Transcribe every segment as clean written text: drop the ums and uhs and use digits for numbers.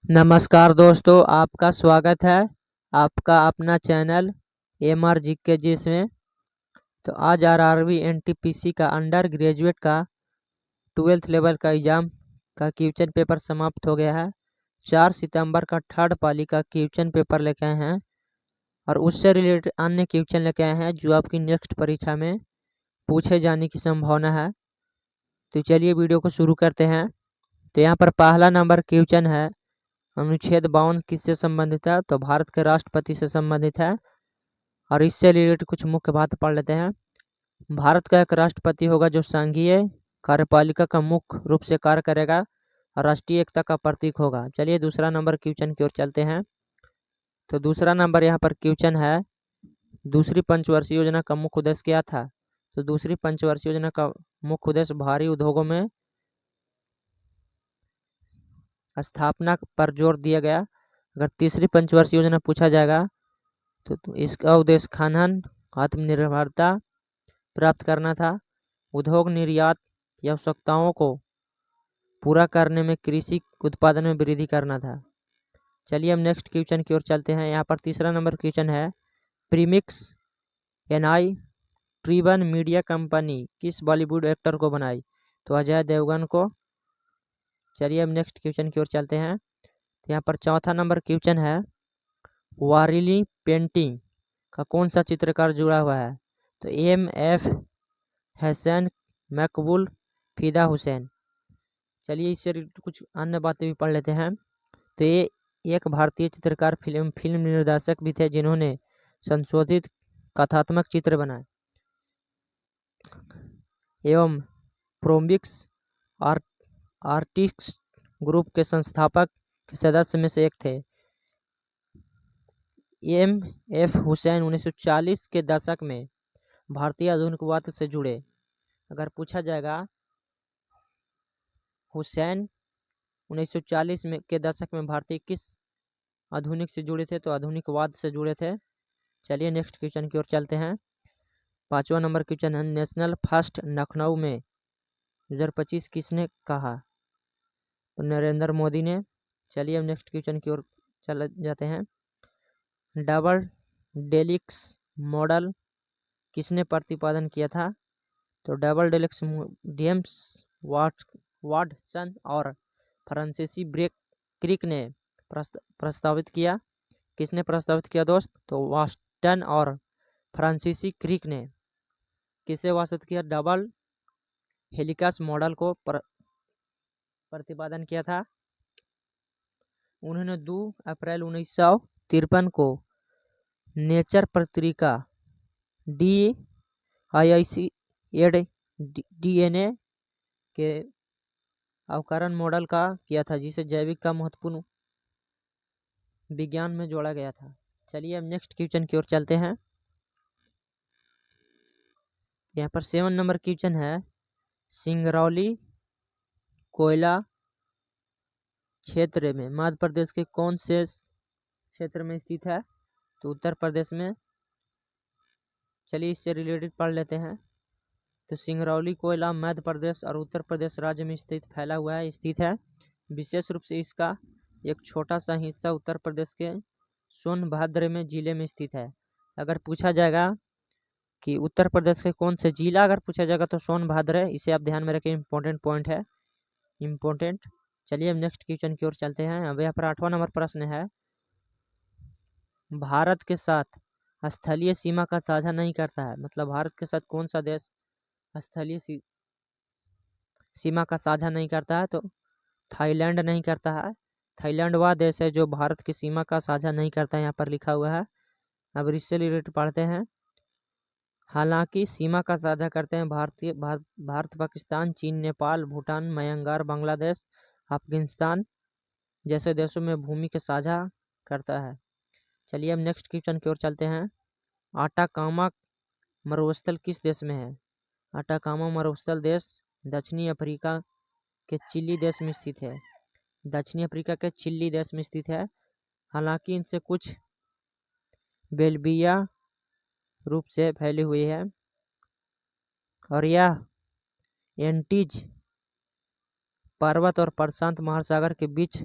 नमस्कार दोस्तों, आपका स्वागत है आपका अपना चैनल MR GK जिसमें। तो आज RRB NTPC का अंडर ग्रेजुएट का 12th लेवल का एग्ज़ाम का क्वेश्चन पेपर समाप्त हो गया है। 4 सितंबर का थर्ड पाली का क्वेश्चन पेपर लेके आए हैं और उससे रिलेटेड अन्य क्वेश्चन लेके आए हैं जो आपकी नेक्स्ट परीक्षा में पूछे जाने की संभावना है। तो चलिए वीडियो को शुरू करते हैं। तो यहाँ पर पहला नंबर क्वेश्चन है, अनुच्छेद 52 किससे संबंधित है? तो भारत के राष्ट्रपति से संबंधित है। और इससे रिलेटेड कुछ मुख्य बात पढ़ लेते हैं। भारत का एक राष्ट्रपति होगा जो संघीय कार्यपालिका का मुख्य रूप से कार्य करेगा और राष्ट्रीय एकता का प्रतीक होगा। चलिए दूसरा नंबर क्वेश्चन की ओर चलते हैं। तो दूसरा नंबर यहाँ पर क्वेश्चन है, दूसरी पंचवर्षीय योजना का मुख्य उद्देश्य क्या था? तो दूसरी पंचवर्षीय योजना का मुख्य उद्देश्य भारी उद्योगों में स्थापना पर जोर दिया गया। अगर तीसरी पंचवर्षीय योजना पूछा जाएगा तो इसका उद्देश्य खनन आत्मनिर्भरता प्राप्त करना था। उद्योग निर्यात की आवश्यकताओं को पूरा करने में कृषि उत्पादन में वृद्धि करना था। चलिए हम नेक्स्ट क्वेश्चन की ओर चलते हैं। यहाँ पर तीसरा नंबर क्वेश्चन है, प्रीमिक्स NI ट्रिबन मीडिया कंपनी किस बॉलीवुड एक्टर को बनाई? तो अजय देवगन को। चलिए हम नेक्स्ट क्वेश्चन की ओर चलते हैं। यहाँ पर चौथा नंबर क्वेश्चन है, वारिली पेंटिंग का कौन सा चित्रकार जुड़ा हुआ है? तो MF हसन, मकबूल, फिदा हुसैन। चलिए इससे कुछ अन्य बातें भी पढ़ लेते हैं। तो ये एक भारतीय चित्रकार, फिल्म निर्देशक भी थे जिन्होंने संशोधित कथात्मक चित्र बनाए एवं प्रोम्बिक्स आर्टिस्ट ग्रुप के संस्थापक के सदस्य में से एक थे। MF हुसैन 1940 के दशक में भारतीय आधुनिकवाद से जुड़े। अगर पूछा जाएगा हुसैन 1940 में के दशक में भारतीय किस आधुनिक से जुड़े थे? तो आधुनिकवाद से जुड़े थे। चलिए नेक्स्ट क्वेश्चन की ओर चलते हैं। पांचवा नंबर क्वेश्चन है, नेशनल फर्स्ट लखनऊ में 2025 किसने कहा? तो नरेंद्र मोदी ने। चलिए हम नेक्स्ट क्वेश्चन की ओर चल जाते हैं। डबल डेलिक्स मॉडल किसने प्रतिपादन किया था? तो डबल डेलिक्स जेम्स वाटसन और फ्रांसीसी क्रिक ने प्रस्तावित किया। किसने प्रस्तावित किया दोस्त? तो वाटसन और फ्रांसीसी क्रिक ने किसे वास्तवित किया? डबल हेलिक्स मॉडल को प्रतिपादन किया था। उन्होंने 2 अप्रैल 1953 को नेचर पत्रिका DIIC DNA के अवकरण मॉडल का किया था, जिसे जैविक का महत्वपूर्ण विज्ञान में जोड़ा गया था। चलिए हम नेक्स्ट क्वेश्चन की ओर चलते हैं। यहाँ पर 7 नंबर क्वेश्चन है, सिंगरौली कोयला क्षेत्र में मध्य प्रदेश के कौन से क्षेत्र में स्थित है? तो उत्तर प्रदेश में। चलिए इससे रिलेटेड पढ़ लेते हैं। तो सिंगरौली कोयला मध्य प्रदेश और उत्तर प्रदेश राज्य में स्थित है। विशेष रूप से इसका एक छोटा सा हिस्सा उत्तर प्रदेश के सोनभद्र में जिले में स्थित है। अगर पूछा जाएगा कि उत्तर प्रदेश के कौन से जिला अगर पूछा जाएगा तो सोनभद्र है। इसे आप ध्यान में रखें, इंपॉर्टेंट पॉइंट है, इम्पोर्टेंट। चलिए हम नेक्स्ट क्वेश्चन की ओर चलते हैं। अब यहाँ पर 8वां नंबर प्रश्न है, भारत के साथ स्थलीय सीमा का साझा नहीं करता है। मतलब भारत के साथ कौन सा देश स्थलीय सीमा का साझा नहीं करता है? तो थाईलैंड नहीं करता है। थाईलैंड वह देश है जो भारत की सीमा का साझा नहीं करता है, यहाँ पर लिखा हुआ है। अब इससे रिलेटेड पढ़ते हैं। हालांकि सीमा का साझा करते हैं भारत, पाकिस्तान, चीन, नेपाल, भूटान, म्यांमार, बांग्लादेश, अफगानिस्तान जैसे देशों में भूमि के साझा करता है। चलिए हम नेक्स्ट क्वेश्चन की ओर चलते हैं। आटाकामा मरुस्थल किस देश में है? आटाकामा मरुस्थल देश दक्षिणी अफ्रीका के चिली देश में स्थित है। दक्षिणी अफ्रीका के चिली देश में स्थित है। हालांकि इनसे कुछ बेल्विया रूप से फैली हुई है और यह एंटीज पर्वत और प्रशांत महासागर के बीच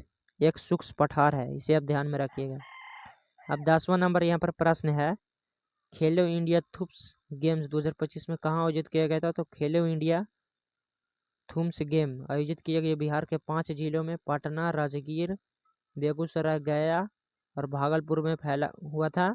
एक सूक्ष्म पठार है, इसे आप ध्यान में रखिएगा। अब 10वां नंबर यहाँ पर प्रश्न है, खेलो इंडिया थुम्स गेम्स 2025 में कहाँ आयोजित किया गया था? तो खेलो इंडिया थुम्स गेम आयोजित किया गया बिहार के 5 जिलों में पटना, राजगीर, बेगूसराय, गया और भागलपुर में फैला हुआ था।